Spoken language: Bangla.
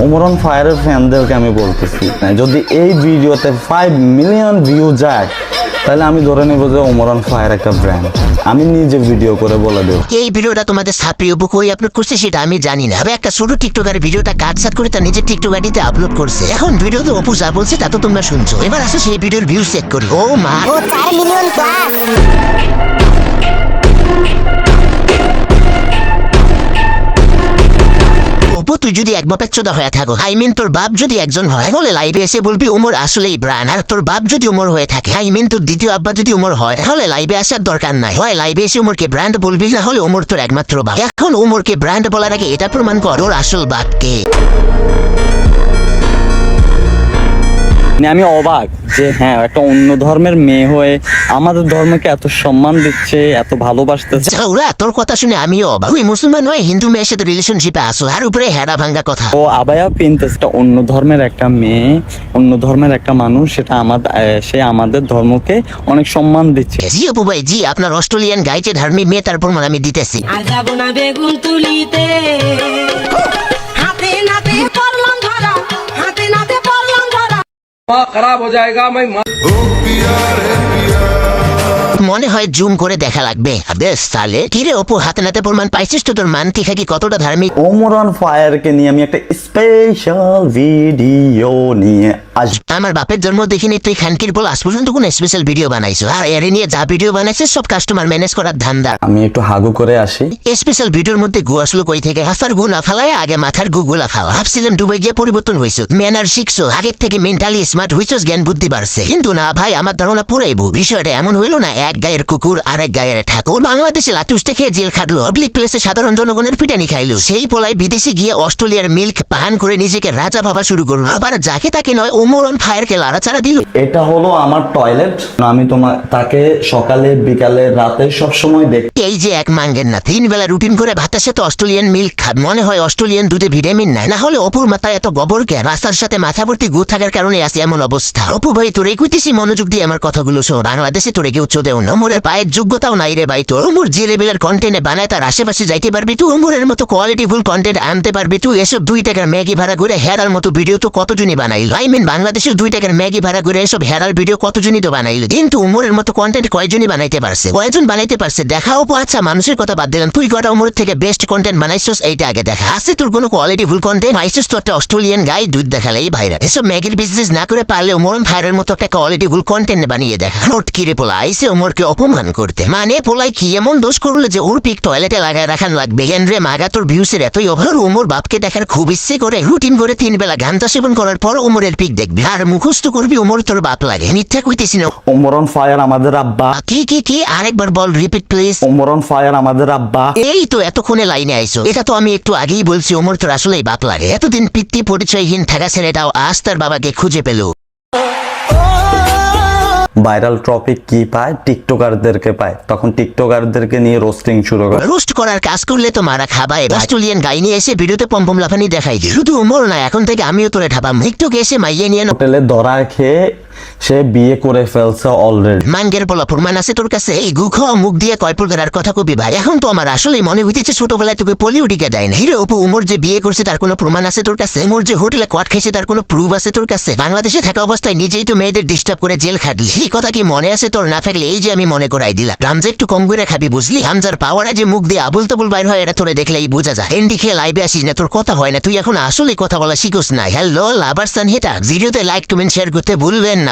ওমর ফায়ারের ফ্যানদেরকে আমি বলতেছি, যদি এই ভিডিওতে 5 মিলিয়ন ভিউ যায় তাহলে আমি ধরে নেব যে ওমর ফায়ার একটা ব্র্যান্ড। আমি নিজে ভিডিও করে বলে দেব। এই ভিডিওটা তোমাদের সাপ্রি অপু কই আপলোড করছে সেটা আমি জানি না। একটা ছোট টিকটকার ভিডিওটা কাটসাট করে তার নিজের টিকটক আইডিতে আপলোড করছে। এখন ভিডিওতে অপু যা বলছে তা তো তোমরা শুনছো। এবার আসো সেই ভিডিওর ভিউ চেক করি। ও মা, 4 মিলিয়ন প্লাস। অপু তুই যদি এক বাপের চোদা হয়ে থাকো, আই মিন তোর বাপ যদি একজন হয় তাহলে লাইভে এসে বলবি ওমর আসলেই ব্র্যান্ড। আর তোর বাপ যদি ওমর হয়ে থাকে, আই মিন তোর দ্বিতীয় আব্বা যদি ওমর হয়, তাহলে লাইভে আসার দরকার নাই। হয় লাইভে এসে ওমরকে ব্র্যান্ড বলবি, না হলে ওমর তোর একমাত্র বাপ। এখন ওমরকে ব্র্যান্ড বলার আগে এটা প্রমাণ কর ওর আসল বাপকে। আমি অবাক যে হ্যাঁ, একটা অন্য ধর্মের মেয়ে হয়ে আমাদের ধর্মকে এত সম্মান দিচ্ছে, এত ভালোবাসতেছে। ওরা তোর কথা শুনে আমিও অবাক। তুই মুসলমান হয়ে হিন্দু মেয়ের সাথে রিলেশনশিপে আসো, আর উপরে হেডা ভাঙ্গা কথা। ও আবায়া পিনতেছে, অন্য ধর্মের একটা মেয়ে, অন্য ধর্মের একটা মানুষ, সেটা সে আমাদের ধর্মকে অনেক সম্মান দিচ্ছে। জি অপু ভাই, জি আপনার অস্ট্রেলিয়ান গাইছে ধার্মিক মেয়ে, তার প্রমাণ আমি দিতেছি। আর যাব না বেগুন তুলিতে, হাতে নাতে পড়লাম ধরা, হাতে নাতে পড়লাম ধরা। खराब हो जाएगा मैं মনে হয় জুম করে দেখা লাগবে। বেশ তাহলে কিরে অপু, হাতে নাতে প্রমাণ পাইছিস তো তোর মানতি খাকি কতটা ধার্মিক। ওমর ফায়ারকে নিয়ে আমি একটা স্পেশাল ভিডিও নিয়ে আসবো। আমার বাপের জন্ম দেখিনি তুই খানকির বল আজ পর্যন্ত কোন স্পেশাল ভিডিও বানাইছো? আর এর নিয়ে যা ভিডিও বানাইছিস সব কাস্টমার ম্যানেজ করার ধান্দা। আমি একটু হাগু করে আসি। স্পেশাল ভিডিওর মধ্যে গু আসলো কই থেকে? হাফার গু না ফালায় আগে মাথার গুগুলা ফালা। ভাবছিলাম দুবাই গিয়ে পরিবর্তন হয়েছো, ম্যানার শিখছো, আগের থেকে মেন্টালি স্মার্ট হয়েছো, জ্ঞান বুদ্ধি বাড়ছে। কিন্তু না ভাই, আমার ধারণা পুরাই ভুল। বিষয়টা এমন হইলো না এক গায়ের কুকুর আরেক গায়ের ঠাকুর। বাংলাদেশে লাটুসতে খেয়ে জেল খাটলো, পাবলিক প্লেসে সাধারণ জনগণের পিটানি খাইলো, সেই পোলাই বিদেশে গিয়ে অস্ট্রেলিয়ার মিল্ক পান করে নিজেকে রাজা ভাবা শুরু করলো। আবার যাকে তাকে নয় ওমর ফায়ারকে লাড়াচাড়া দিল। এটা হলো আমার টয়লেট। আমি তাকে সকালে বিকালে রাতে সব সময় দেখি। এই যে এক মাঙ্গের না 3 বেলা রুটিন করে ভাতের সাথে অস্ট্রেলিয়ান মিল্ক খান, মনে হয় অস্ট্রেলিয়ান দুধে ভিটামিন নাই। না হলে অপুর মাথায় এত গোবর কেন? রাস্তার সাথে মাথা ভর্তি গু থাকার কারণে আছে এমন অবস্থা। অপু ভাই তোরে কইতেছি মনোযোগ দিয়ে আমার কথাগুলো শোন। বাংলাদেশে তোরে কেউ চোদেও না, ওমরের পায়ের যোগ্যতাও নাই রে ভাই। তোর ওমর যে লেভেলের কন্টেন্টে বানায় তার আশেপাশে যাইতে পারবি তুই, ওমরের মতো কোয়ালিটিফুল কন্টেন্ট আনতে পারবি তুই। এসব 2 টাকার ম্যাগি ভাড়া করে হেরার মতো ভিডিও তো কতজনই বানাইল। আই মিন বাংলাদেশের 2 টাকার ম্যাগি ভাড়া করে এসব হেরার ভিডিও কতজনই তো বানাইল। কিন্তু ওমরের মতো কন্টেন্ট কয়জনই বানাইতে পারছে? কয়জন বানাইতে পারছে দেখাও। আচ্ছা মানুষের কথা বাদ দিলাম, তুই কটা ওমরের থেকে বেস্ট কন্টেন্ট বানাইছস এইটা আগে দেখা। আছে তোর কোনো কোয়ালিটিফুল কন্টেন্ট? পাইছিস তো একটা অস্ট্রেলিয়ান গাই দুধ দেখালেই ভাইরাল। এসব ম্যাগির বিজনেস না করে পারলে ওমর ফায়ারের মতো একটা কোয়ালিটিফুল কন্টেন্ট বানিয়ে দেখা। নোট কিরে পোলা আইসে ওমরকে অপমান করতে। মানে পোলাই কি এমন দোষ করলো যে ওর পিক টয়লেটে লাগায় রাখান লাগবে? রে মাগা তোর ভিউসের এতই ওভার, ওমর বাপকে দেখার খুব ইচ্ছে করে রুটিন করে 3 বেলা গাঞ্জা সেবন করার পর ওমরের পিক দেখবি আর মুখস্থ করবি ওমর তোর বাপ লাগে। মিথ্যা কইতেছি না। ওমর ফায়ার আমাদের আব্বা। কি আরেকবার বল, রিপিট প্লিজ। ওমর ফায়ার আমাদের আব্বা। এই তো এতক্ষণে লাইনে আইসো। এটা তো আমি একটু আগেই বলছি ওমর তোর আসলেই বাপ লাগে। এতদিন পিতৃ পরিচয়হীন থাকা ছেলেটাও আজ তার বাবাকে খুঁজে পেল। ভাইরাল টপিক কি পায়? টিকটকারদেরকে পায়। তখন টিকটকারদেরকে নিয়ে রোস্টিং শুরু করে। রোস্ট করার কাজ করলে তো মারা খাবায়। অস্ট্রেলিয়ান গাই নিয়ে এসে ভিডিওতে পম্পম লাফানি দেখাই দিই। শুধু ওমর না, এখন থেকে আমিও তোরে ঠাপাম। টিকটকে এসে মাইয়ে নিয়ে হোটেলে ধরা খেয়ে সে বিয়ে করে ফেলছে অলরেডি। মাঙ্গের বলা প্রমাণ আছে তোর কাছে? এই গু খাওয়া মুখ দিয়ে কয় প্রকার কথা কবি ভাই। এখন তো আমার আসলেই মনে হইতেছে ছোটবেলায় তোকে পলিউডিকে দেয় না। হিরো অপু উমর যে বিয়ে করছে তার কোনো প্রমাণ আছে তোর কাছে? উমর যে হোটেলে কোয়াট খেয়েছে তার কোনো প্রুফ আছে তোর কাছে? বাংলাদেশে থাকা অবস্থায় নিজেই তো মেয়েদের ডিস্টার্ব করে জেল খাটলি। এই কথা কি মনে আছে তোর? না থাকলে এই যে আমি মনে করাই দিলাম। হামজা একটু কম করে খাবি বুঝলি? হামজার পাওয়ারে যে মুখ দিয়ে আবুল তাবুল বাইর হয় এটা তোরে দেখলেই বোঝা যায়। এন্ডি খেয়ে লাইভে আসিস না, তোর কথা হয় না। তুই এখন আসলে কথা বলা শিখোস না। হ্যালো লাভার্স এন্ড হেটার, ভিডিওতে লাইক কমেন্ট শেয়ার করতে ভুলবেন না।